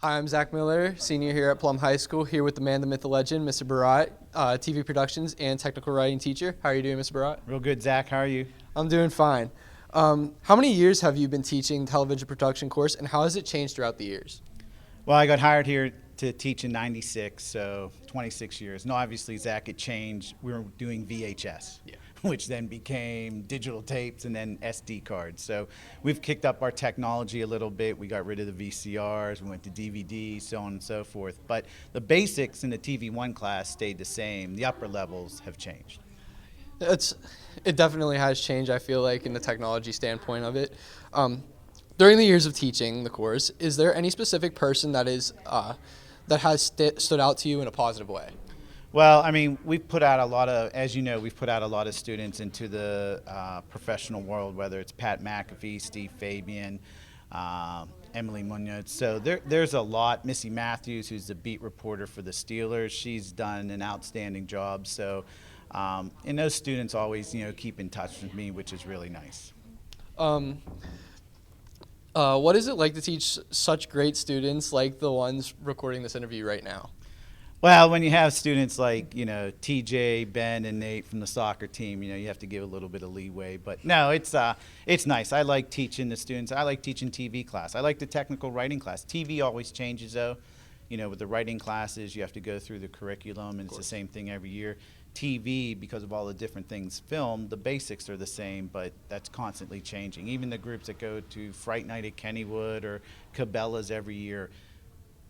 Hi, I'm Zach Miller, senior here at Plum High School, here with the man, the myth, the legend, Mr. Barat, TV productions and technical writing teacher. How are you doing, Mr. Barat? Real good, Zach. How are you? I'm doing fine. How many years have you been teaching television production course, and how has it changed throughout the years? Well, I got hired here to teach in '96, so 26 years. No, obviously, Zach, it changed. We were doing VHS, which then became digital tapes and then SD cards. So we've kicked up our technology a little bit. We got rid of the VCRs, we went to DVD, so on and so forth. But the basics in the TV1 class stayed the same. The upper levels have changed. It definitely has changed, I feel like, in the technology standpoint of it. During the years of teaching the course, is there any specific person that has stood out to you in a positive way? Well, I mean, we've put out a lot of, as you know, we've put out a lot of students into the professional world, whether it's Pat McAfee, Steve Fabian, Emily Munoz. So there's a lot. Missy Matthews, who's the beat reporter for the Steelers, she's done an outstanding job. So, and those students always, keep in touch with me, which is really nice. What is it like to teach such great students like the ones recording this interview right now? Well, when you have students like, TJ, Ben, and Nate from the soccer team, you have to give a little bit of leeway. But no, it's nice. I like teaching the students. I like teaching TV class. I like the technical writing class. TV always changes, though. With the writing classes, you have to go through the curriculum, and it's the same thing every year. TV, because of all the different things filmed, the basics are the same, but that's constantly changing. Even the groups that go to Fright Night at Kennywood or Cabela's every year,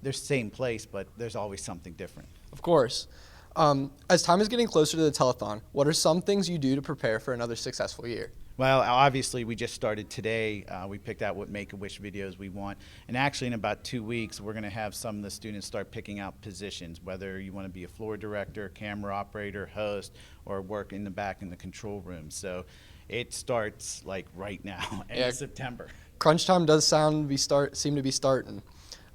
they're same place, but there's always something different. Of course. As time is getting closer to the telethon, what are some things you do to prepare for another successful year? Well, obviously, we just started today. We picked out what Make-A-Wish videos we want. And actually, in about 2 weeks, we're going to have some of the students start picking out positions, whether you want to be a floor director, camera operator, host, or work in the back in the control room. So it starts like right now, in September. Crunch time does seem to be starting.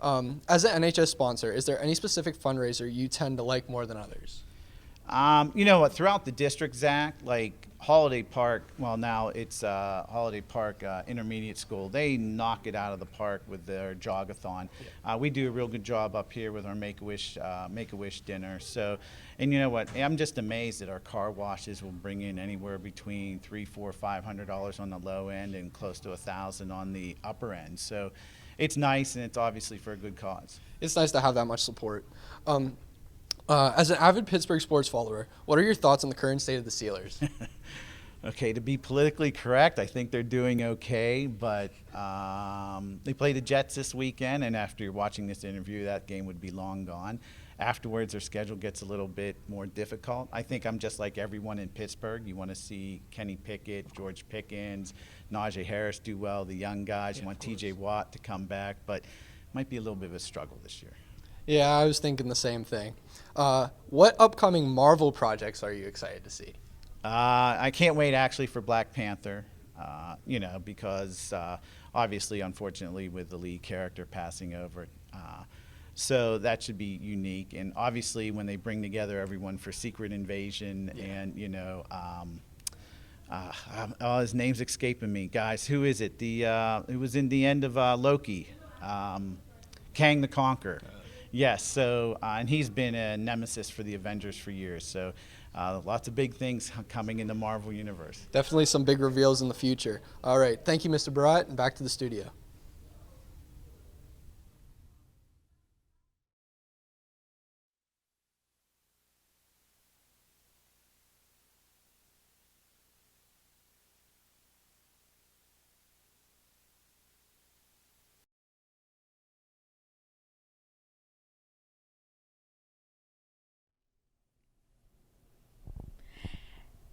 As an NHS sponsor, is there any specific fundraiser you tend to like more than others? You know what? Throughout the district, Zach, like Holiday Park, well, now it's Holiday Park Intermediate School. They knock it out of the park with their jogathon. We do a real good job up here with our Make-A-Wish dinner. So, and you know what? I'm just amazed that our car washes will bring in anywhere between $300, $400, $500 on the low end and close to $1,000 on the upper end. So, it's nice, and it's obviously for a good cause. It's nice to have that much support. As an avid Pittsburgh sports follower, what are your thoughts on the current state of the Steelers? Okay, to be politically correct, I think they're doing okay, but they play the Jets this weekend, and after you're watching this interview, that game would be long gone. Afterwards, their schedule gets a little bit more difficult. I think I'm just like everyone in Pittsburgh. You want to see Kenny Pickett, George Pickens, Najee Harris do well, the young guys. You want TJ Watt to come back, but it might be a little bit of a struggle this year. Yeah, I was thinking the same thing. What upcoming Marvel projects are you excited to see? I can't wait actually for Black Panther, because obviously, unfortunately, with the lead character passing over, so that should be unique. And obviously, when they bring together everyone for Secret Invasion and, his name's escaping me. Guys, who is it? It was in the end of Loki, Kang the Conqueror. Yes, so, and he's been a nemesis for the Avengers for years, so lots of big things coming in the Marvel Universe. Definitely some big reveals in the future. All right, thank you, Mr. Barat, and back to the studio.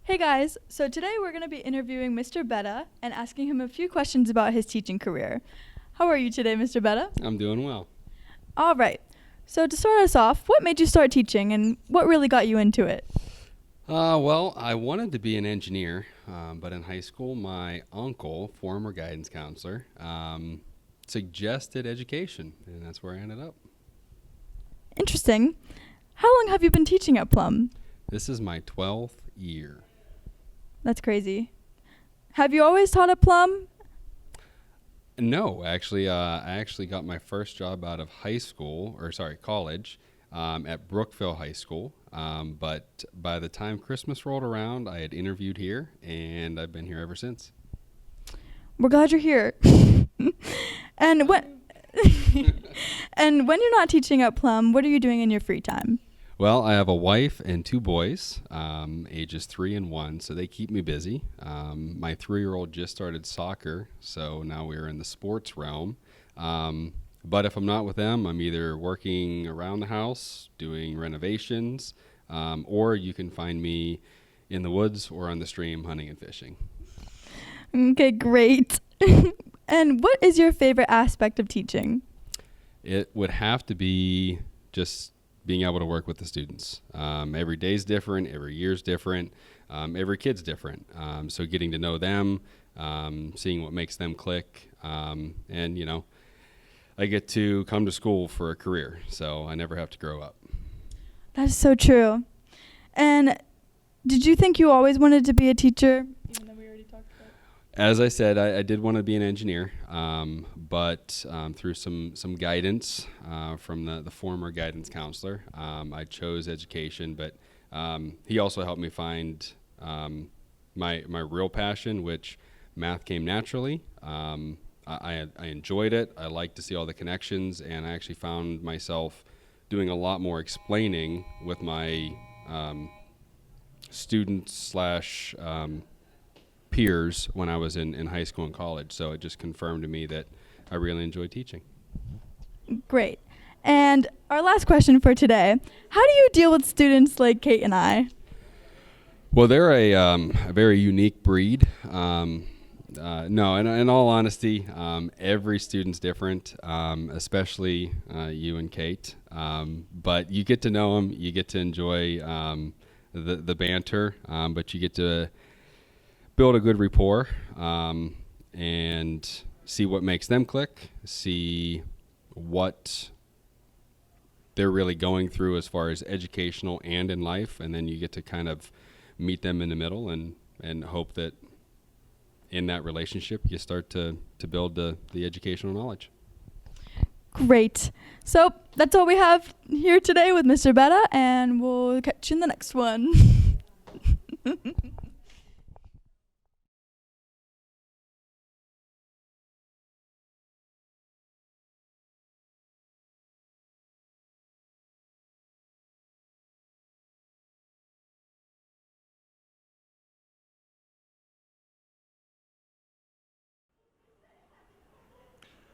Hey guys, so today we're going to be interviewing Mr. Betta and asking him a few questions about his teaching career. How are you today, Mr. Betta? I'm doing well. All right. So to start us off, what made you start teaching and what really got you into it? Well, I wanted to be an engineer, but in high school, my uncle, former guidance counselor, suggested education, and that's where I ended up. Interesting. How long have you been teaching at Plum? This is my 12th year. That's crazy. Have you always taught at Plum? No, actually, I actually got my first job out of college, at Brookville High School. But by the time Christmas rolled around, I had interviewed here, and I've been here ever since. We're glad you're here. And when and when you're not teaching at Plum, what are you doing in your free time? Well, I have a wife and 2 boys, ages 3 and 1, so they keep me busy. My 3-year-old just started soccer, so now we're in the sports realm. But if I'm not with them, I'm either working around the house, doing renovations, or you can find me in the woods or on the stream hunting and fishing. Okay, great. And what is your favorite aspect of teaching? It would have to be just being able to work with the students. Every day's different, every year's different, every kid's different. So getting to know them, seeing what makes them click, and I get to come to school for a career, so I never have to grow up. That is so true. And did you think you always wanted to be a teacher? Even though we already talked about it. As I said, I did want to be an engineer, but through some guidance from the former guidance counselor, I chose education. But he also helped me find my real passion, which math came naturally. I enjoyed it. I liked to see all the connections, and I actually found myself doing a lot more explaining with my students / peers when I was in high school and college. So it just confirmed to me that I really enjoy teaching. Great. And our last question for today, how do you deal with students like Kate and I? Well, they're a very unique breed. No, in all honesty, every student's different, especially you and Kate. But you get to know them, you get to enjoy the banter, but you get to build a good rapport and see what makes them click, see what they're really going through as far as educational and in life, and then you get to kind of meet them in the middle and hope that in that relationship you start to build the educational knowledge. Great. So that's all we have here today with Mr. Betta, and we'll catch you in the next one.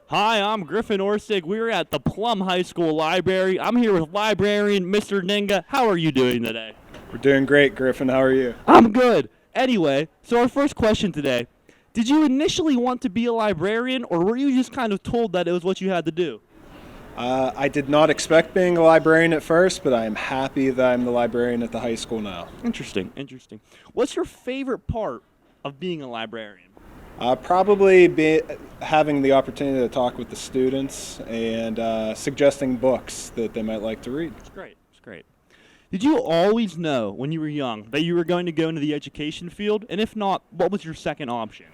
Hi, I'm Griffin Orsig. We're at the Plum High School Library. I'm here with librarian Mr. Ninga. How are you doing today? We're doing great, Griffin. How are you? I'm good. Anyway, so our first question today. Did you initially want to be a librarian, or were you just kind of told that it was what you had to do? I did not expect being a librarian at first, but I am happy that I'm the librarian at the high school now. Interesting. What's your favorite part of being a librarian? Probably having the opportunity to talk with the students and suggesting books that they might like to read. It's great. Did you always know when you were young that you were going to go into the education field? And if not, what was your second option?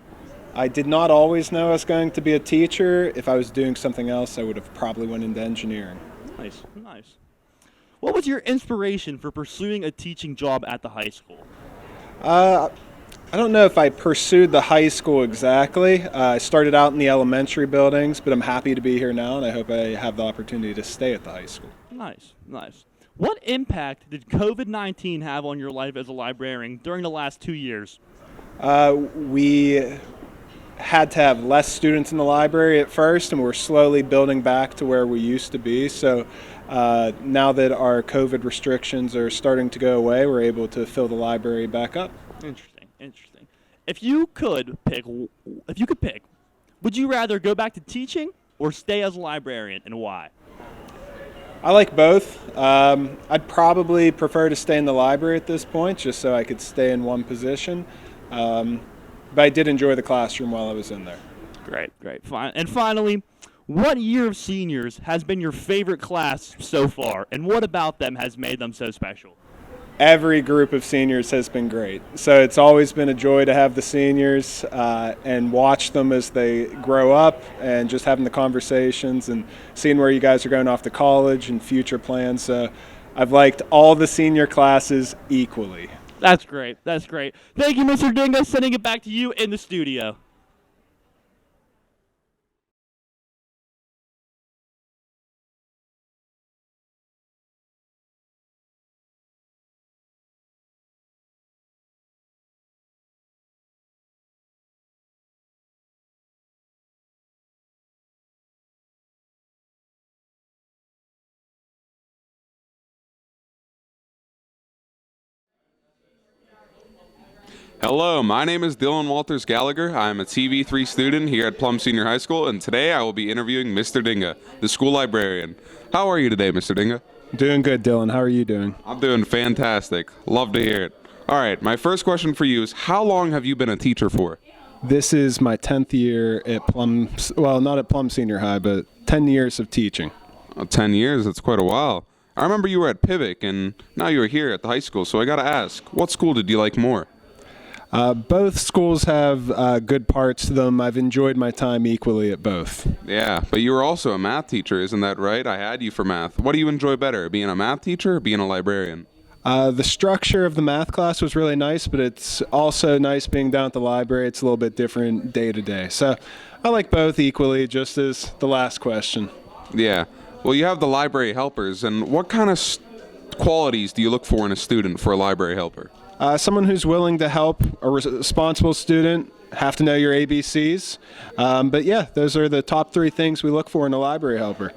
I did not always know I was going to be a teacher. If I was doing something else, I would have probably went into engineering. Nice. What was your inspiration for pursuing a teaching job at the high school? I don't know if I pursued the high school exactly. I started out in the elementary buildings, but I'm happy to be here now, and I hope I have the opportunity to stay at the high school. Nice. What impact did COVID-19 have on your life as a librarian during the last 2 years? We had to have less students in the library at first, and we're slowly building back to where we used to be. So now that our COVID restrictions are starting to go away, we're able to fill the library back up. Interesting. If you could pick, would you rather go back to teaching or stay as a librarian, and why? I like both. I'd probably prefer to stay in the library at this point, just so I could stay in one position. But I did enjoy the classroom while I was in there. Great. Fine. And finally, what year of seniors has been your favorite class so far, and what about them has made them so special? every group of seniors has been great. So it's always been a joy to have the seniors and watch them as they grow up, and just having the conversations and seeing where you guys are going off to college and future plans. So I've liked all the senior classes equally. That's great. That's great. Thank you, Mr. Dinga. Sending it back to you in the studio. Hello, my name is Dylan Walters Gallagher. I'm a TV3 student here at Plum Senior High School, and today I will be interviewing Mr. Dinga, the school librarian. How are you today, Mr. Dinga? Doing good, Dylan. How are you doing? I'm doing fantastic. Love to hear it. All right, my first question for you is, how long have you been a teacher for? This is my 10th year at Plum, well, not at Plum Senior High, but 10 years of teaching. 10 years, that's quite a while. I remember you were at Pivot, and now you're here at the high school, so I gotta ask, what school did you like more? Both schools have good parts to them. I've enjoyed my time equally at both. Yeah, but you were also a math teacher, isn't that right? I had you for math. What do you enjoy better, being a math teacher or being a librarian? The structure of the math class was really nice, but it's also nice being down at the library. It's a little bit different day to day. So I like both equally, just as the last question. Yeah. Well, you have the library helpers, and what kind of qualities do you look for in a student for a library helper? Someone who's willing to help, a responsible student, have to know your ABCs. But yeah, those are the top 3 things we look for in a library helper.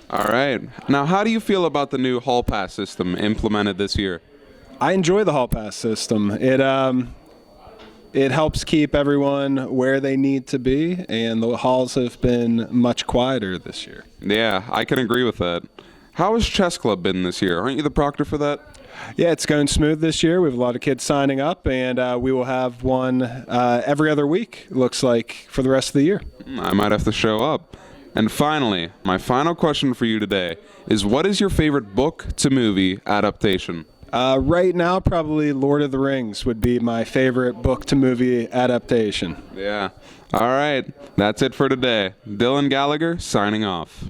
All right. Now, how do you feel about the new hall pass system implemented this year? I enjoy the hall pass system. It helps keep everyone where they need to be, and the halls have been much quieter this year. Yeah, I can agree with that. How has chess club been this year? Aren't you the proctor for that? Yeah, it's going smooth this year. We have a lot of kids signing up, and we will have one every other week, it looks like, for the rest of the year. I might have to show up. And finally, my final question for you today is, what is your favorite book to movie adaptation? Right now, probably Lord of the Rings would be my favorite book to movie adaptation. Yeah. All right. That's it for today. Dylan Gallagher signing off.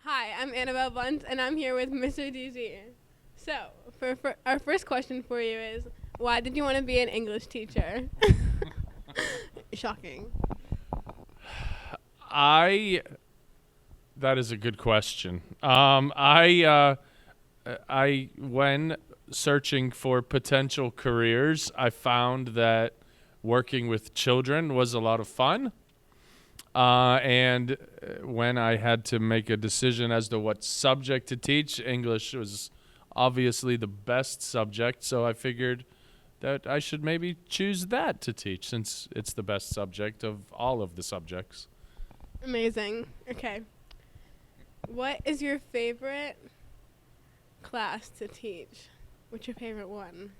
Hi, I'm Annabelle Bunt, and I'm here with Mr. DZ. So, for our first question for you is, why did you want to be an English teacher? Shocking. That is a good question. When searching for potential careers, I found that working with children was a lot of fun. And when I had to make a decision as to what subject to teach, English was obviously the best subject. So I figured that I should maybe choose that to teach, since it's the best subject of all of the subjects. Amazing. Okay. What is your favorite class to teach? What's your favorite one?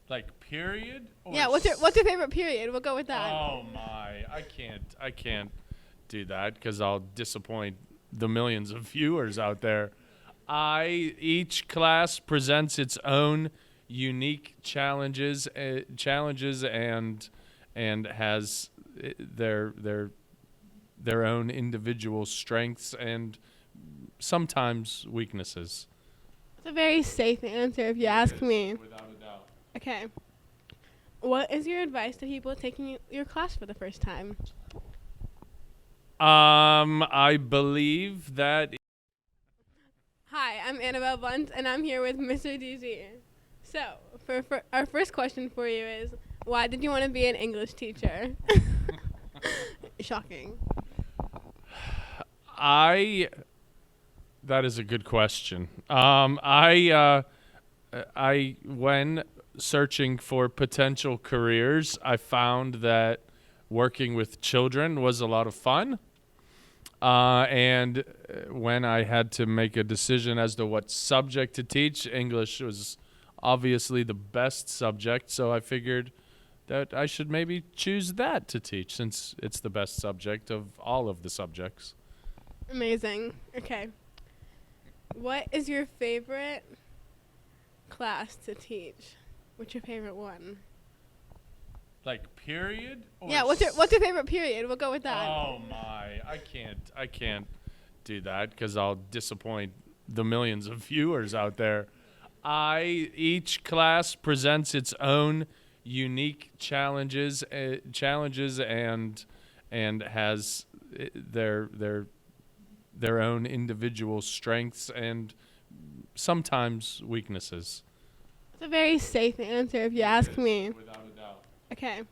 Like period? Or Yeah, what's your favorite period? We'll go with that. Oh my, I can't do that because I'll disappoint the millions of viewers out there. Each class presents its own unique challenges and has their own individual strengths and sometimes weaknesses. It's a very safe answer if you ask me. Without a doubt. Okay. What is your advice to people taking your class for the first time? I believe that. Hi, I'm Annabelle Bunt, and I'm here with Mr. DZ. So, for our first question for you is, why did you want to be an English teacher? Shocking. That is a good question. When searching for potential careers, I found that working with children was a lot of fun. And when I had to make a decision as to what subject to teach, English was obviously the best subject, so I figured that I should maybe choose that to teach since it's the best subject of all of the subjects. Amazing. Okay. What is your favorite class to teach? What's your favorite one? Like period? Or Yeah, what's your favorite period? We'll go with that. Oh my, I can't do that because I'll disappoint the millions of viewers out there. Each class presents its own unique challenges and has their own individual strengths and sometimes weaknesses. It's a very safe answer if you ask me. Without a doubt. Okay.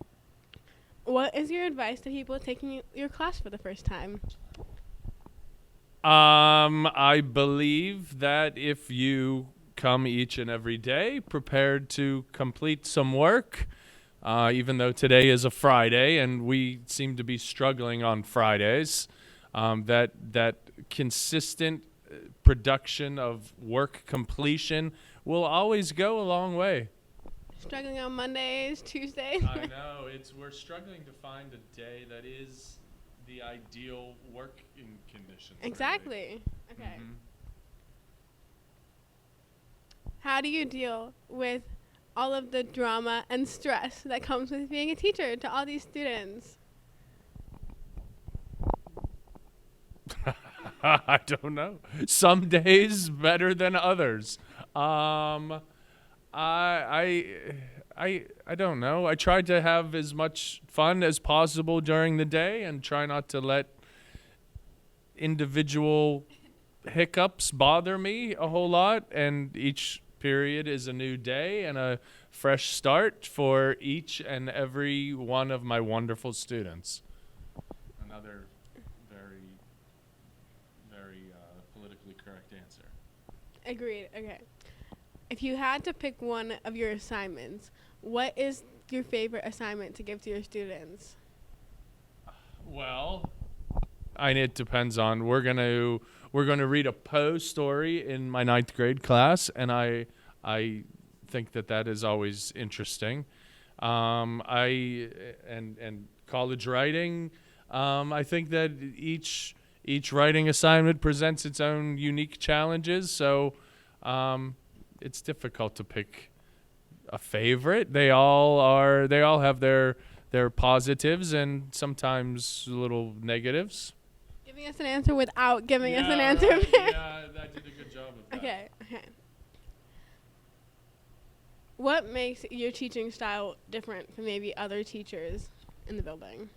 What is your advice to people taking your class for the first time? I believe that if you come each and every day prepared to complete some work, even though today is a Friday and we seem to be struggling on Fridays, that consistent production of work completion will always go a long way. Struggling on Mondays, Tuesdays? I know, we're struggling to find a day that is the ideal working conditions. Exactly. Okay. Mhm. How do you deal with all of the drama and stress that comes with being a teacher to all these students? I don't know. Some days better than others. I don't know. I try to have as much fun as possible during the day and try not to let individual hiccups bother me a whole lot. And each period is a new day and a fresh start for each and every one of my wonderful students. Another very, very politically correct answer. Agreed. Okay. If you had to pick one of your assignments, what is your favorite assignment to give to your students? Well, it depends on we're gonna read a Poe story in my 9th grade class, and I think that is always interesting. And college writing, I think that each writing assignment presents its own unique challenges. So it's difficult to pick a favorite. They all have their positives and sometimes little negatives. Giving us an answer without giving us an answer. Right. Yeah, I did a good job of that. Okay. What makes your teaching style different from maybe other teachers in the building?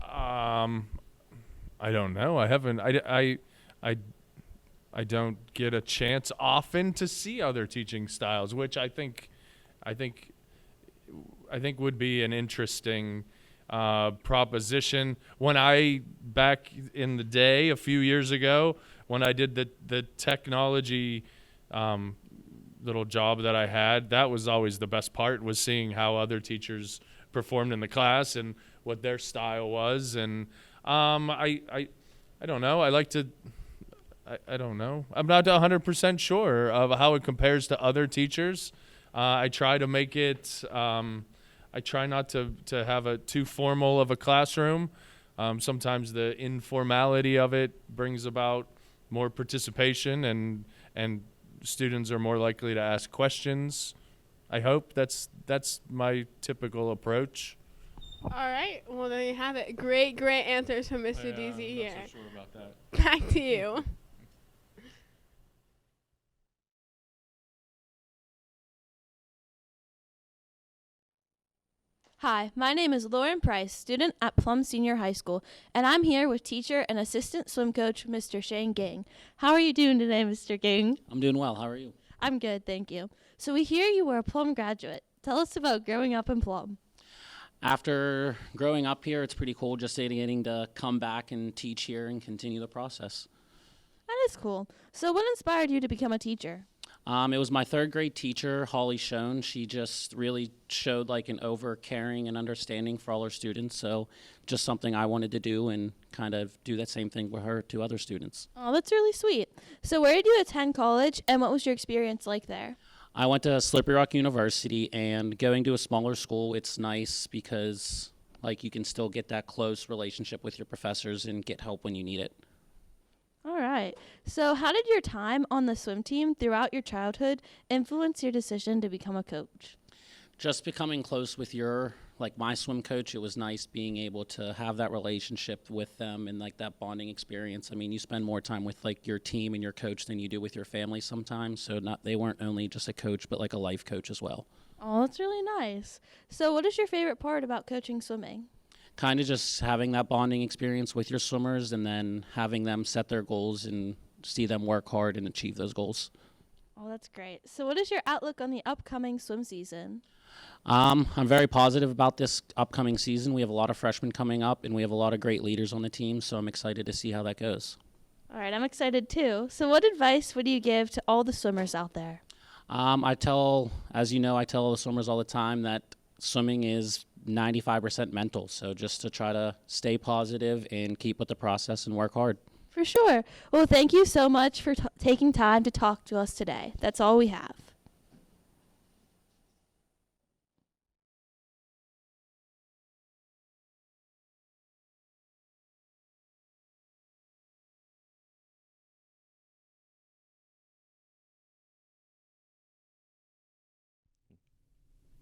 I don't know. I don't get a chance often to see other teaching styles, which I think would be an interesting proposition. When back in the day, a few years ago, when I did the technology little job that I had, that was always the best part, was seeing how other teachers performed in the class and what their style was. And I don't know. I don't know. I'm not 100% sure of how it compares to other teachers. I try to make it. I try not to have too formal of a classroom. Sometimes the informality of it brings about more participation, and students are more likely to ask questions. I hope that's my typical approach. All right. Well, there you have it. Great answers from Mr. DZ here. I'm not so sure about that. Back to you. Hi, my name is Lauren Price, student at Plum Senior High School, and I'm here with teacher and assistant swim coach, Mr. Shane Gang. How are you doing today, Mr. Gang? I'm doing well. How are you? I'm good, thank you. So we hear you were a Plum graduate. Tell us about growing up in Plum. After growing up here, it's pretty cool just getting to come back and teach here and continue the process. That is cool. So what inspired you to become a teacher? It was my third grade teacher, Holly Schoen. She just really showed like an over caring and understanding for all her students. So just something I wanted to do and kind of do that same thing with her to other students. Oh, that's really sweet. So where did you attend college, and what was your experience like there? I went to Slippery Rock University, and going to a smaller school, it's nice because like you can still get that close relationship with your professors and get help when you need it. All right. So how did your time on the swim team throughout your childhood influence your decision to become a coach? Just becoming close with my swim coach, it was nice being able to have that relationship with them and like that bonding experience. I mean, you spend more time with like your team and your coach than you do with your family sometimes. So they weren't only just a coach, but like a life coach as well. Oh, that's really nice. So what is your favorite part about coaching swimming? Kind of just having that bonding experience with your swimmers and then having them set their goals and see them work hard and achieve those goals. Oh, that's great. So what is your outlook on the upcoming swim season? I'm very positive about this upcoming season. We have a lot of freshmen coming up, and we have a lot of great leaders on the team, so I'm excited to see how that goes. All right, I'm excited too. So what advice would you give to all the swimmers out there? I tell the swimmers all the time that swimming is 95% mental, so just to try to stay positive and keep with the process and work hard. For sure. Well, thank you so much for taking time to talk to us today. That's all we have.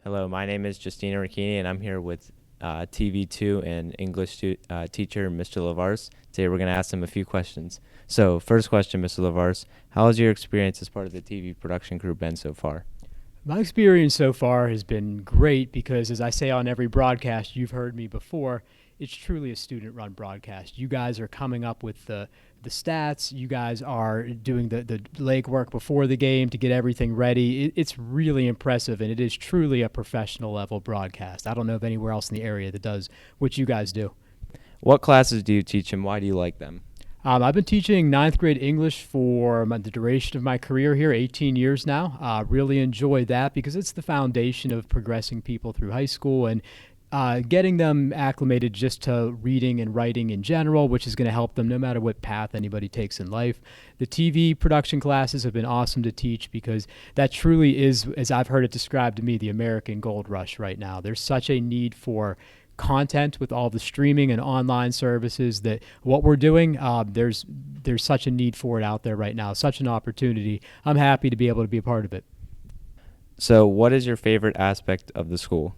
Hello, my name is Justina Ricchini, and I'm here with TV2 and English teacher, Mr. Lavars. Today we're going to ask him a few questions. So, first question, Mr. Lavars, how has your experience as part of the TV production crew been so far? My experience so far has been great because, as I say on every broadcast, you've heard me before, it's truly a student-run broadcast. You guys are coming up with the stats. You guys are doing the legwork before the game to get everything ready. It's really impressive, and it is truly a professional level broadcast. I don't know of anywhere else in the area that does what you guys do. What classes do you teach, and why do you like them? I've been teaching 9th grade English for the duration of my career here, 18 years now. Really enjoy that because it's the foundation of progressing people through high school and getting them acclimated just to reading and writing in general, which is going to help them no matter what path anybody takes in life. The TV production classes have been awesome to teach because that truly is, as I've heard it described to me, the American gold rush right now. There's such a need for content with all the streaming and online services that what we're doing, there's such a need for it out there right now, such an opportunity. I'm happy to be able to be a part of it. So what is your favorite aspect of the school?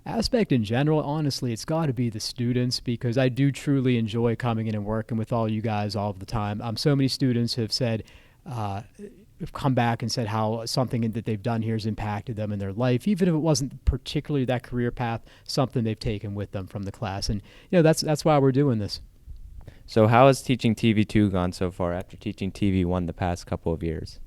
Aspect in general, honestly, it's got to be the students because I do truly enjoy coming in and working with all you guys all the time. So many students have said, have come back and said how something that they've done here has impacted them in their life, even if it wasn't particularly that career path, something they've taken with them from the class. And that's why we're doing this. So how has teaching TV2 gone so far after teaching TV1 the past couple of years?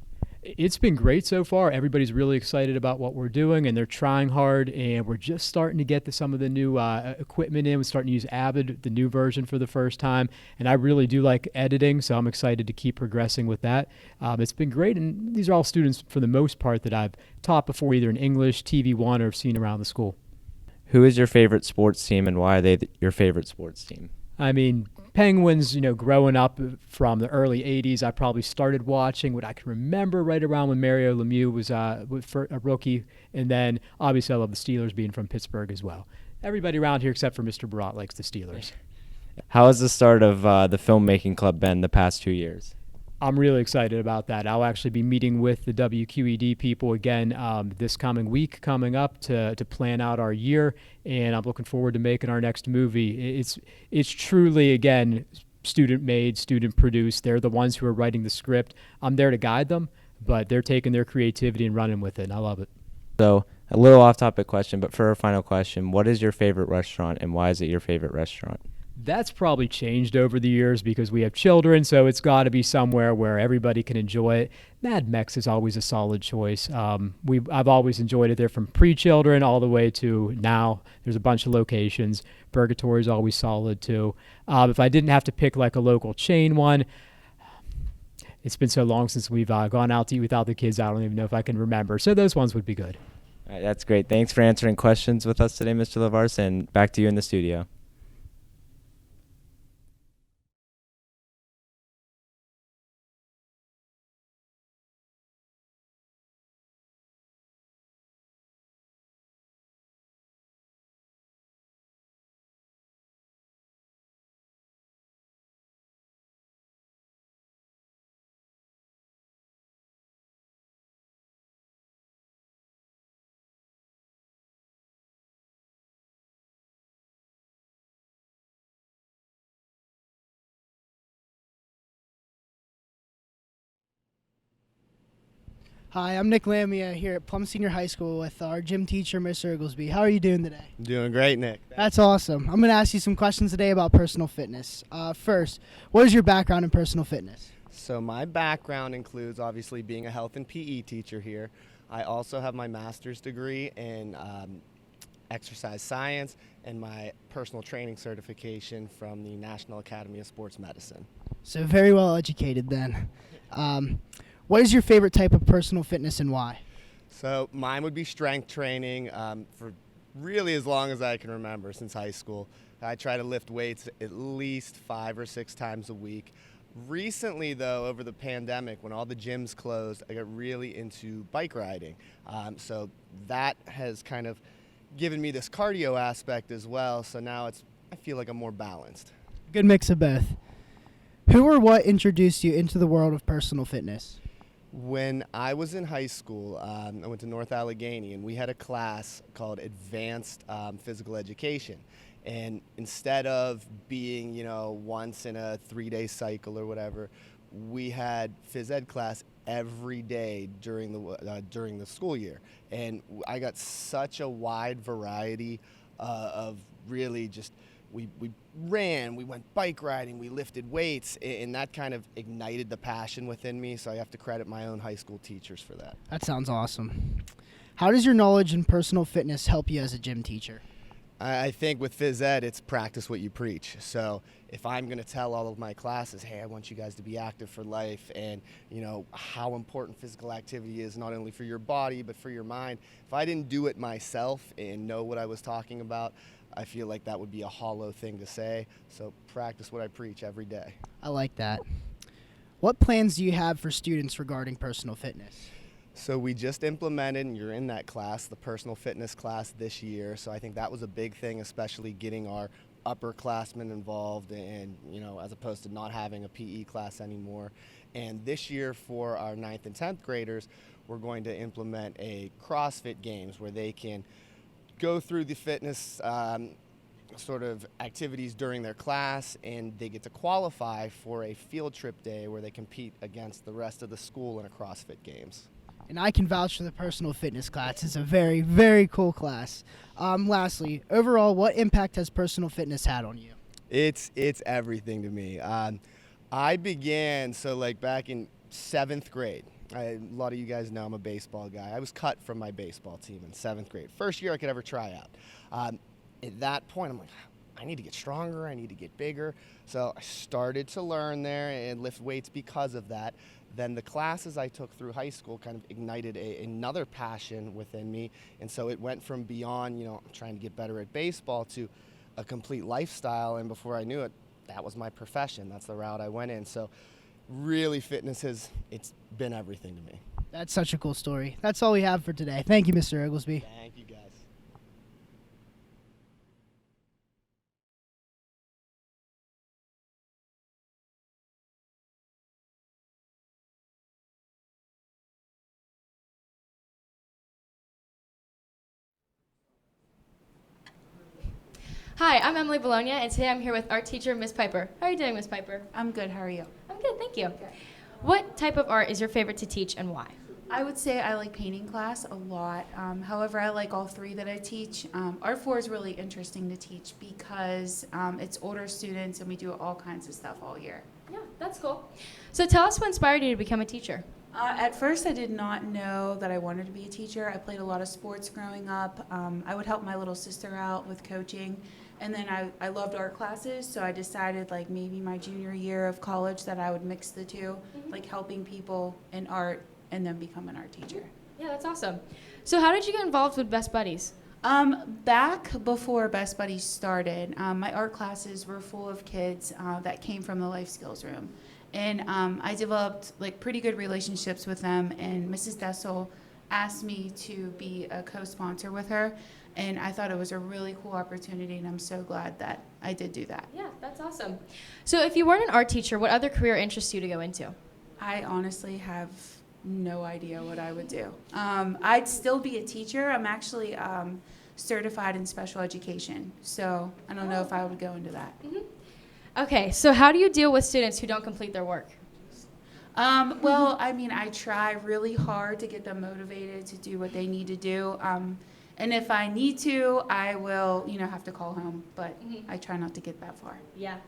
It's been great so far. Everybody's really excited about what we're doing, and they're trying hard, and we're just starting to get to some of the new equipment in. We're starting to use Avid, the new version, for the first time, and I really do like editing, so I'm excited to keep progressing with that. It's been great, and these are all students, for the most part, that I've taught before, either in English, TV1, or seen around the school. Who is your favorite sports team, and why are they your favorite sports team? I mean, Penguins, growing up from the early 80s, I probably started watching what I can remember right around when Mario Lemieux was a rookie. And then, obviously, I love the Steelers being from Pittsburgh as well. Everybody around here except for Mr. Barat likes the Steelers. How has the start of the filmmaking club been the past 2 years? I'm really excited about that. I'll actually be meeting with the WQED people again this coming week coming up to plan out our year, and I'm looking forward to making our next movie. It's truly, again, student-made, student-produced. They're the ones who are writing the script. I'm there to guide them, but they're taking their creativity and running with it, and I love it. So, a little off-topic question, but for our final question, what is your favorite restaurant, and why is it your favorite restaurant? That's probably changed over the years because we have children, so it's got to be somewhere where everybody can enjoy it. Mad Mex is always a solid choice. I've always enjoyed it there from pre-children all the way to now. There's a bunch of locations. Purgatory is always solid too. If I didn't have to pick like a local chain one, it's been so long since we've gone out to eat without the kids. I don't even know if I can remember. So those ones would be good. All right, that's great. Thanks for answering questions with us today, Mr. LaVarse, and back to you in the studio. Hi, I'm Nick Lamia here at Plum Senior High School with our gym teacher, Mr. Oglesby. How are you doing today? Doing great, Nick. That's awesome. I'm going to ask you some questions today about personal fitness. First, what is your background in personal fitness? So my background includes obviously being a health and PE teacher here. I also have my master's degree in exercise science and my personal training certification from the National Academy of Sports Medicine. So very well educated then. What is your favorite type of personal fitness and why? So mine would be strength training for really as long as I can remember, since high school. I try to lift weights at least 5 or 6 times a week. Recently, though, over the pandemic, when all the gyms closed, I got really into bike riding. So that has kind of given me this cardio aspect as well. So now I feel like I'm more balanced. Good mix of both. Who or what introduced you into the world of personal fitness? When I was in high school, I went to North Allegheny, and we had a class called Advanced Physical Education. And instead of being, once in a 3-day cycle or whatever, we had phys ed class every day during the school year. And I got such a wide variety of really just, we ran, we went bike riding, we lifted weights, and that kind of ignited the passion within me. So I have to credit my own high school teachers for that. That sounds awesome. How does your knowledge in personal fitness help you as a gym teacher? I think with phys ed, it's practice what you preach. So if I'm going to tell all of my classes, hey, I want you guys to be active for life, and how important physical activity is not only for your body but for your mind, if I didn't do it myself and know what I was talking about, I feel like that would be a hollow thing to say. So practice what I preach every day. I like that. What plans do you have for students regarding personal fitness? So we just implemented, and you're in that class, the personal fitness class this year. So I think that was a big thing, especially getting our upperclassmen involved, and as opposed to not having a PE class anymore. And this year for our 9th and 10th graders, we're going to implement a CrossFit Games where they can go through the fitness sort of activities during their class, and they get to qualify for a field trip day where they compete against the rest of the school in a CrossFit Games. And I can vouch for the personal fitness class. It's a very, very cool class. Lastly, overall, what impact has personal fitness had on you? It's everything to me. I began, back in 7th grade. A lot of you guys know I'm a baseball guy. I was cut from my baseball team in 7th grade. First year I could ever try out. At that point, I'm like, I need to get stronger, I need to get bigger. So I started to learn there and lift weights because of that. Then the classes I took through high school kind of ignited another passion within me. And so it went from beyond, trying to get better at baseball to a complete lifestyle. And before I knew it, that was my profession. That's the route I went in. So really fitness it's been everything to me. That's such a cool story. That's all we have for today. Thank you, Mr. Oglesby. Thank you, guys. Hi, I'm Emily Bologna, and today I'm here with art teacher, Miss Piper. How are you doing, Miss Piper? I'm good. How are you? I'm good, thank you. What type of art is your favorite to teach and why? I would say I like painting class a lot. However, I like all 3 that I teach. Art 4 is really interesting to teach because it's older students and we do all kinds of stuff all year. Yeah, that's cool. So tell us what inspired you to become a teacher. At first, I did not know that I wanted to be a teacher. I played a lot of sports growing up. I would help my little sister out with coaching. And then I loved art classes, so I decided like maybe my junior year of college that I would mix the two, like helping people in art and then become an art teacher. Yeah, that's awesome. So how did you get involved with Best Buddies? Back before Best Buddies started, my art classes were full of kids that came from the life skills room. And I developed like pretty good relationships with them, and Mrs. Dessel asked me to be a co-sponsor with her. And I thought it was a really cool opportunity, and I'm so glad that I did do that. Yeah, that's awesome. So if you weren't an art teacher, what other career interests you to go into? I honestly have no idea what I would do. I'd still be a teacher. I'm actually certified in special education, so I don't know if I would go into that. Okay, so how do you deal with students who don't complete their work? Well, I mean, I try really hard to get them motivated to do what they need to do. And if I need to, I will, have to call home, but I try not to get that far. Yeah.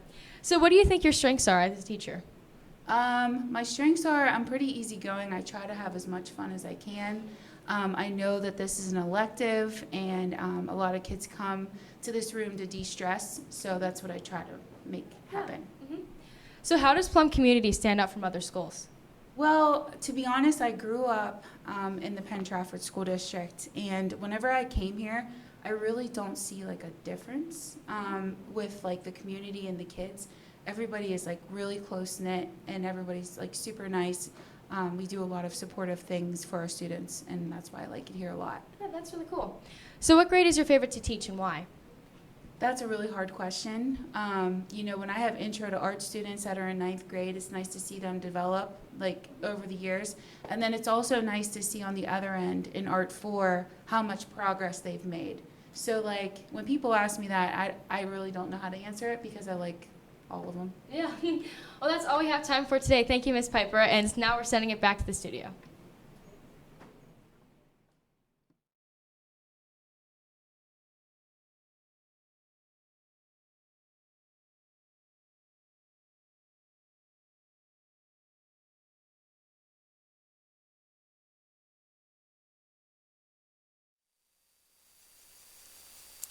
So what do you think your strengths are as a teacher? My strengths are I'm pretty easygoing. I try to have as much fun as I can. I know that this is an elective, and a lot of kids come to this room to de-stress, so that's what I try to make happen. So how does Plum Community stand out from other schools? Well, to be honest, I grew up in the Penn Trafford School District, and whenever I came here, I really don't see like a difference with like the community and the kids. Everybody is like really close knit, and everybody's like super nice. We do a lot of supportive things for our students, and that's why I like it here a lot. Yeah, that's really cool. So what grade is your favorite to teach and why? That's a really hard question. When I have intro to art students that are in 9th grade, it's nice to see them develop like over the years. And then it's also nice to see on the other end in Art 4 how much progress they've made. So like when people ask me that, I really don't know how to answer it because I like all of them. Yeah. Well, that's all we have time for today. Thank you, Ms. Piper. And now we're sending it back to the studio.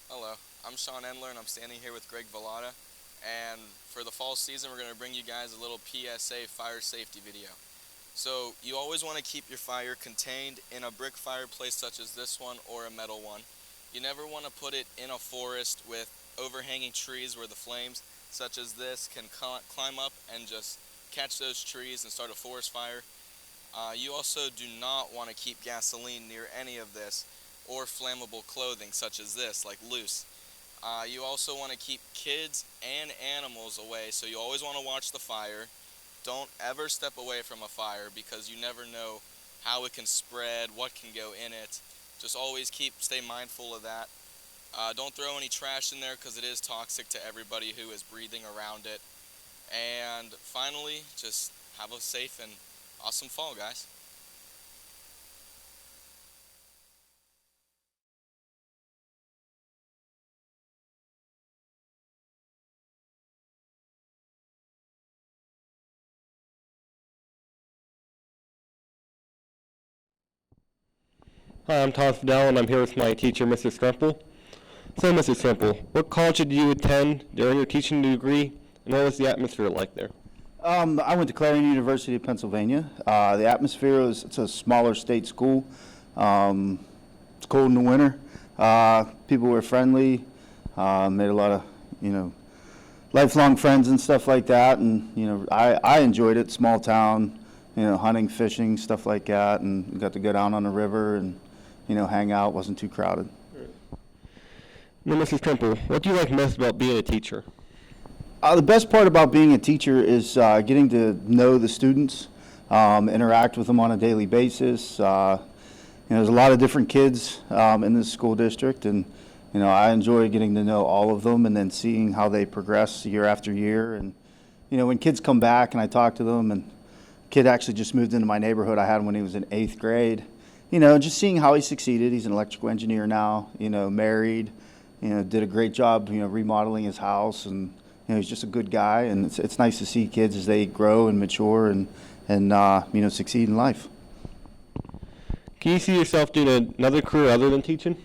Hello, I'm Sean Endler, and I'm standing here with Greg Vallada, and for the fall season we're going to bring you guys a little PSA fire safety video. So you always want to keep your fire contained in a brick fireplace such as this one or a metal one. You never want to put it in a forest with overhanging trees where the flames such as this can climb up and just catch those trees and start a forest fire. You also do not want to keep gasoline near any of this or flammable clothing such as this, like loose. You also want to keep kids and animals away, so you always want to watch the fire. Don't ever step away from a fire because you never know how it can spread, what can go in it. Just always stay mindful of that. Don't throw any trash in there because it is toxic to everybody who is breathing around it. And finally, just have a safe and awesome fall, guys. Hi, I'm Todd Fidel, and I'm here with my teacher, Mr. Scrumple. So, Mr. Scrumple, what college did you attend during your teaching degree, and what was the atmosphere like there? I went to Clarion University of Pennsylvania. The atmosphere it's a smaller state school. It's cold in the winter. People were friendly. Made a lot of, lifelong friends and stuff like that. And, I enjoyed it. Small town, hunting, fishing, stuff like that. And we got to go down on the river and, hang out. Wasn't too crowded. Now, Mrs. Temple, what do you like most about being a teacher? The best part about being a teacher is getting to know the students, interact with them on a daily basis. There's a lot of different kids in this school district, and I enjoy getting to know all of them and then seeing how they progress year after year. And when kids come back and I talk to them, and a kid actually just moved into my neighborhood. I had him when he was in 8th grade. Just seeing how he succeeded. He's an electrical engineer now. Married. Did a great job. Remodeling his house, and he's just a good guy. And it's nice to see kids as they grow and mature and succeed in life. Can you see yourself doing another career other than teaching?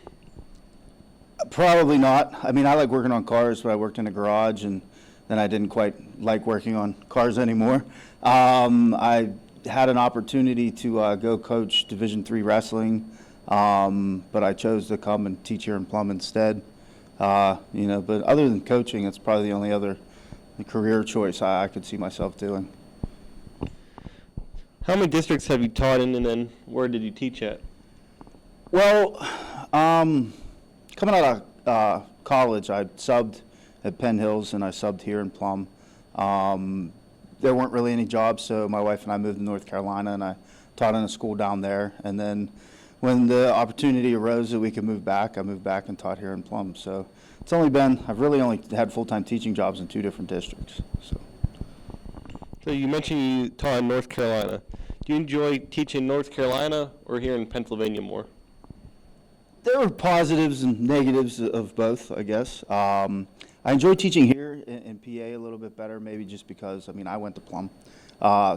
Probably not. I mean, I like working on cars, but I worked in a garage, and then I didn't quite like working on cars anymore. I had an opportunity to go coach Division III wrestling, but I chose to come and teach here in Plum instead. But other than coaching, it's probably the only other career choice I could see myself doing. How many districts have you taught in, and then where did you teach at? Well, coming out of college, I subbed at Penn Hills and I subbed here in Plum. There weren't really any jobs, so my wife and I moved to North Carolina, and I taught in a school down there. And then when the opportunity arose that we could move back, I moved back and taught here in Plum. So it's I've really only had full-time teaching jobs in 2 different districts. So you mentioned you taught in North Carolina. Do you enjoy teaching North Carolina or here in Pennsylvania more? There were positives and negatives of both, I guess. I enjoy teaching here in PA a little bit better, maybe just because, I went to Plum.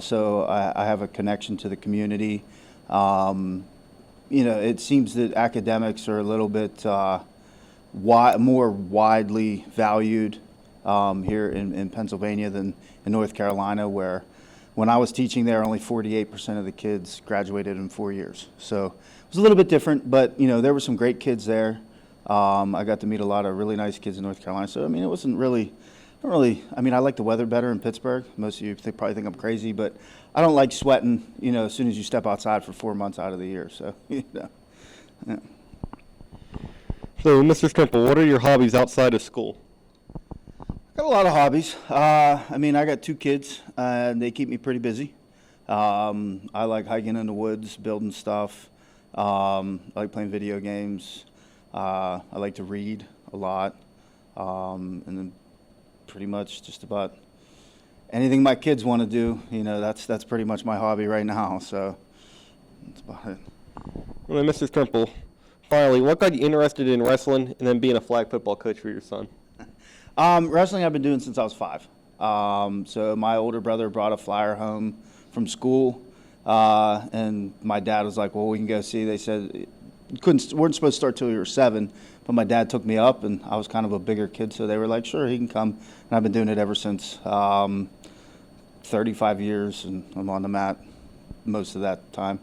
So I have a connection to the community. It seems that academics are a little bit more widely valued here in Pennsylvania than in North Carolina, where when I was teaching there, only 48% of the kids graduated in 4 years. So it was a little bit different, but there were some great kids there. I got to meet a lot of really nice kids in North Carolina. So it wasn't really, I like the weather better in Pittsburgh. Most of you probably think I'm crazy, but I don't like sweating, as soon as you step outside for 4 months out of the year. So, yeah. So, Mr. Strimple, what are your hobbies outside of school? Got a lot of hobbies. I got 2 kids, and they keep me pretty busy. I like hiking in the woods, building stuff. I like playing video games. I like to read a lot. And then pretty much just about anything my kids want to do, that's pretty much my hobby right now. So that's about it. Well, Mr. Strimple, finally, what got you interested in wrestling and then being a flag football coach for your son? Wrestling I've been doing since I was 5. So my older brother brought a flyer home from school, and my dad was like, well, we can go see. They said weren't supposed to start till you were 7, but my dad took me up, and I was kind of a bigger kid, so they were like, sure, he can come. And I've been doing it ever since. 35 years, and I'm on the mat most of that time.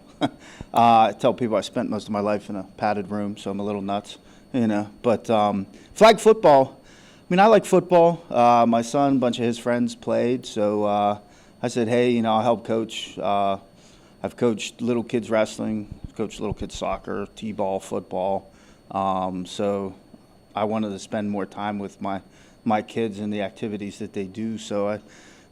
I tell people I spent most of my life in a padded room, so I'm a little nuts, But flag football, I like football. My son, a bunch of his friends played, so I said, hey, I'll help coach. I've coached little kids wrestling, coached little kids soccer, t-ball, football. So I wanted to spend more time with my kids and the activities that they do. So I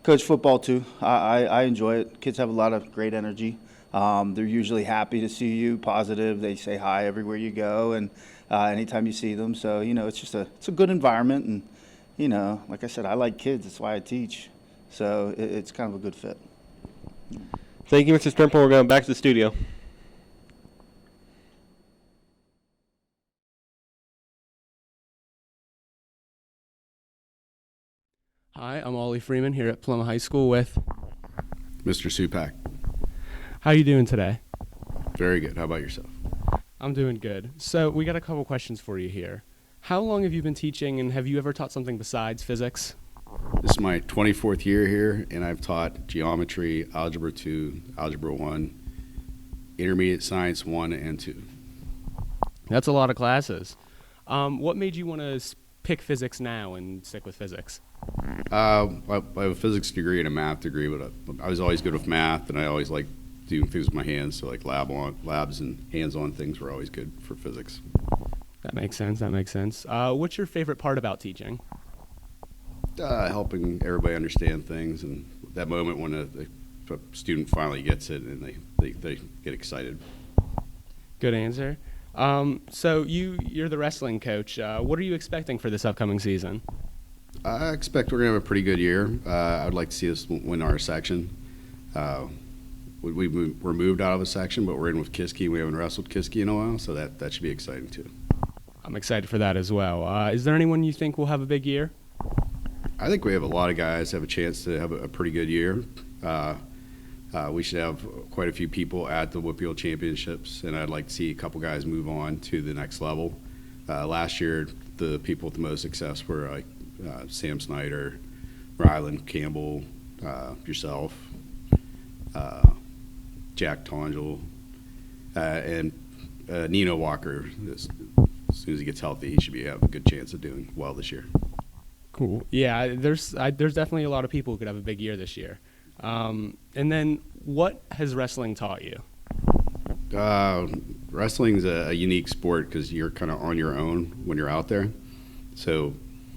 coach football too. I enjoy it. Kids have a lot of great energy. They're usually happy to see you, positive. They say hi everywhere you go, and anytime you see them. So it's a good environment, and like I said, I like kids. That's why I teach. So it's kind of a good fit. Thank you, Mr. Strimple. We're going back to the studio. Hi, I'm Ollie Freeman here at Plum High School with Mr. Supak. How are you doing today? Very good. How about yourself? I'm doing good. So we got a couple questions for you here. How long have you been teaching, and have you ever taught something besides physics? This is my 24th year here, and I've taught geometry, algebra 2, algebra 1, intermediate science 1 and 2. That's a lot of classes. What made you want to pick physics now and stick with physics? I have a physics degree and a math degree, but I was always good with math, and I always liked doing things with my hands, so like labs and hands-on things were always good for physics. That makes sense. What's your favorite part about teaching? Helping everybody understand things, and that moment when a student finally gets it and they get excited. Good answer. So you're the wrestling coach. What are you expecting for this upcoming season? I expect we're going to have a pretty good year. I would like to see us win our section. We're moved out of a section, but we're in with Kiski. We haven't wrestled Kiski in a while, so that should be exciting too. I'm excited for that as well. Is there anyone you think will have a big year? I think we have a lot of guys have a chance to have a pretty good year. We should have quite a few people at the WPIAL Championships, and I'd like to see a couple guys move on to the next level. Last year, the people with the most success were like Sam Snyder, Ryland Campbell, yourself, Jack Tongel, and Nino Walker. As soon as he gets healthy, he should have a good chance of doing well this year. Cool. Yeah, there's definitely a lot of people who could have a big year this year. And then, what has wrestling taught you? Wrestling's a unique sport because you're kind of on your own when you're out there. So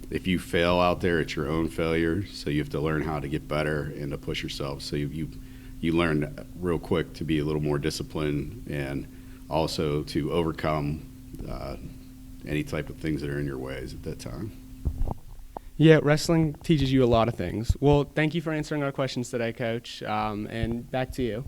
if you fail out there, it's your own failure. So you have to learn how to get better and to push yourself. So you learn real quick to be a little more disciplined and also to overcome any type of things that are in your ways at that time. Yeah, wrestling teaches you a lot of things. Well, thank you for answering our questions today, Coach. And back to you.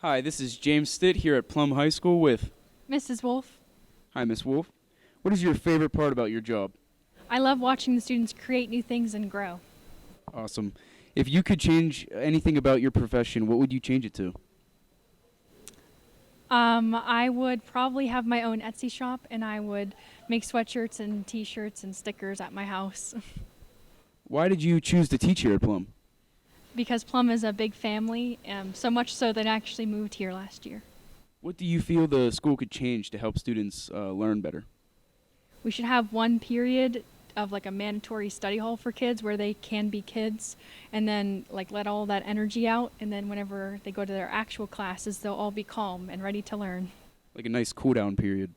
Hi, this is James Stitt here at Plum High School with Mrs. Wolf. Hi, Miss Wolf. What is your favorite part about your job? I love watching the students create new things and grow. Awesome. If you could change anything about your profession, what would you change it to? I would probably have my own Etsy shop, and I would make sweatshirts and t-shirts and stickers at my house. Why did you choose to teach here at Plum? Because Plum is a big family, so much so that I actually moved here last year. What do you feel the school could change to help students learn better? We should have one period of like a mandatory study hall for kids where they can be kids, and then like let all that energy out, and then whenever they go to their actual classes, they'll all be calm and ready to learn. Like a nice cool down period.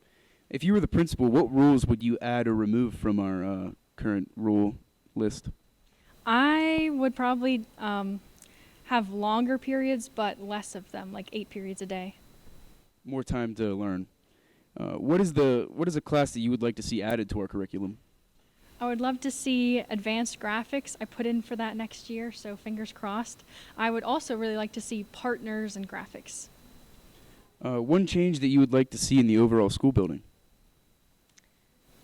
If you were the principal, what rules would you add or remove from our current rule list? I would probably have longer periods, but less of them, like 8 periods a day. More time to learn. What is a class that you would like to see added to our curriculum? I would love to see advanced graphics. I put in for that next year, so fingers crossed. I would also really like to see partners and graphics. One change that you would like to see in the overall school building?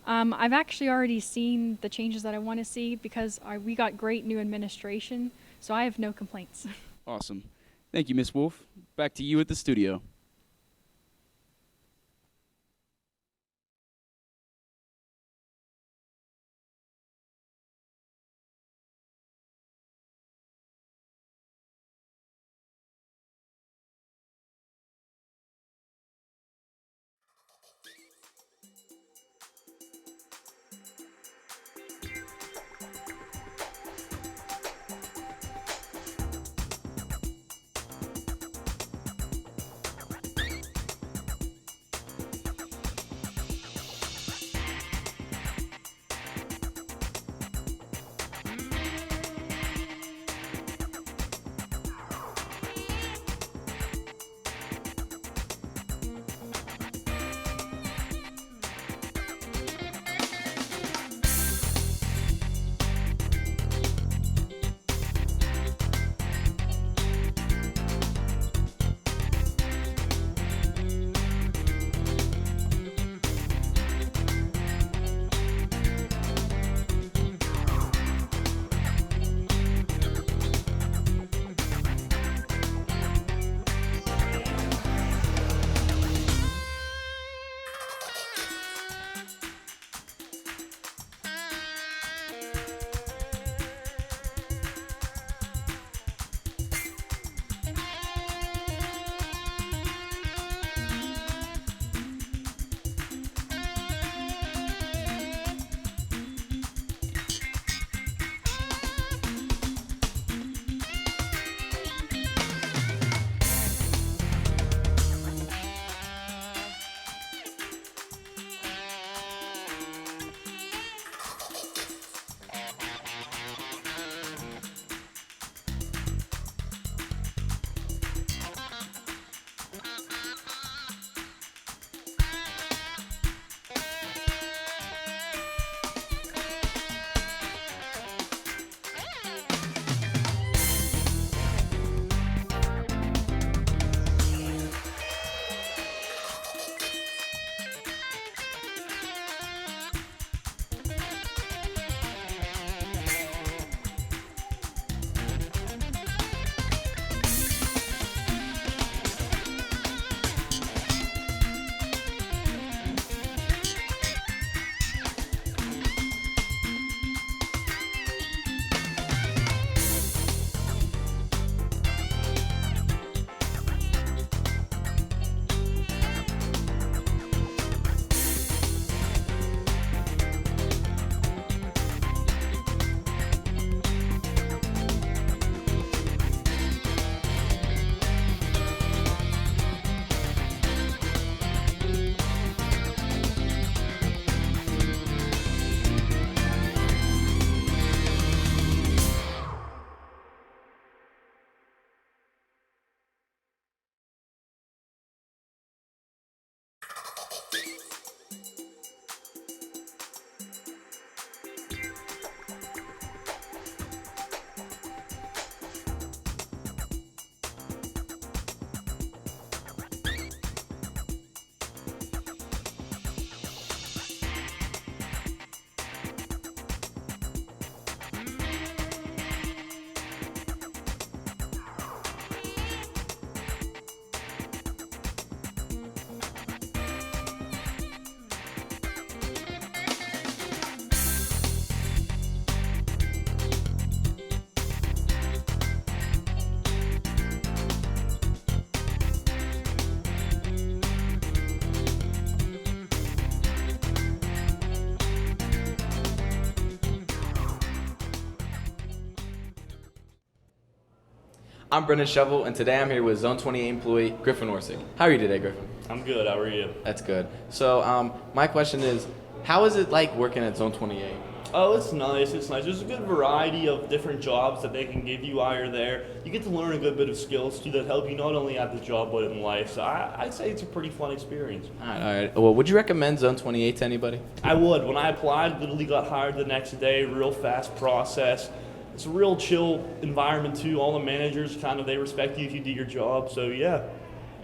I've actually already seen the changes that I want to see because we got great new administration, so I have no complaints. Awesome. Thank you, Miss Wolf. Back to you at the studio. I'm Brendan Shovel, and today I'm here with Zone 28 employee Griffin Orsig. How are you today, Griffin? I'm good. How are you? That's good. So, my question is, how is it like working at Zone 28? Oh, it's nice. It's nice. There's a good variety of different jobs that they can give you while you're there. You get to learn a good bit of skills too that help you not only at the job but in life. So I'd say it's a pretty fun experience. All right. Well, would you recommend Zone 28 to anybody? I would. When I applied, literally got hired the next day. Real fast process. It's a real chill environment too. All the managers they respect you if you do your job. So yeah.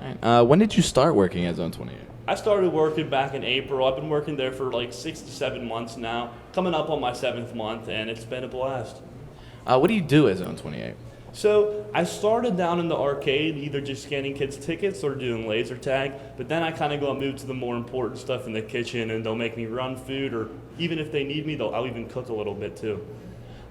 All right. When did you start working at Zone 28? I started working back in April. I've been working there for like 6 to 7 months now, coming up on my 7th month, and it's been a blast. What do you do at Zone 28? So I started down in the arcade, either just scanning kids' tickets or doing laser tag, but then I kind of go and move to the more important stuff in the kitchen, and they'll make me run food, or even if they need me, I'll even cook a little bit too.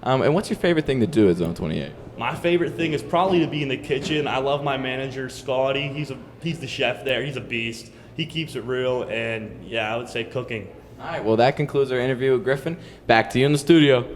And what's your favorite thing to do at Zone 28? My favorite thing is probably to be in the kitchen. I love my manager, Scotty. He's the chef there. He's a beast. He keeps it real, and yeah, I would say cooking. All right, well, that concludes our interview with Griffin. Back to you in the studio.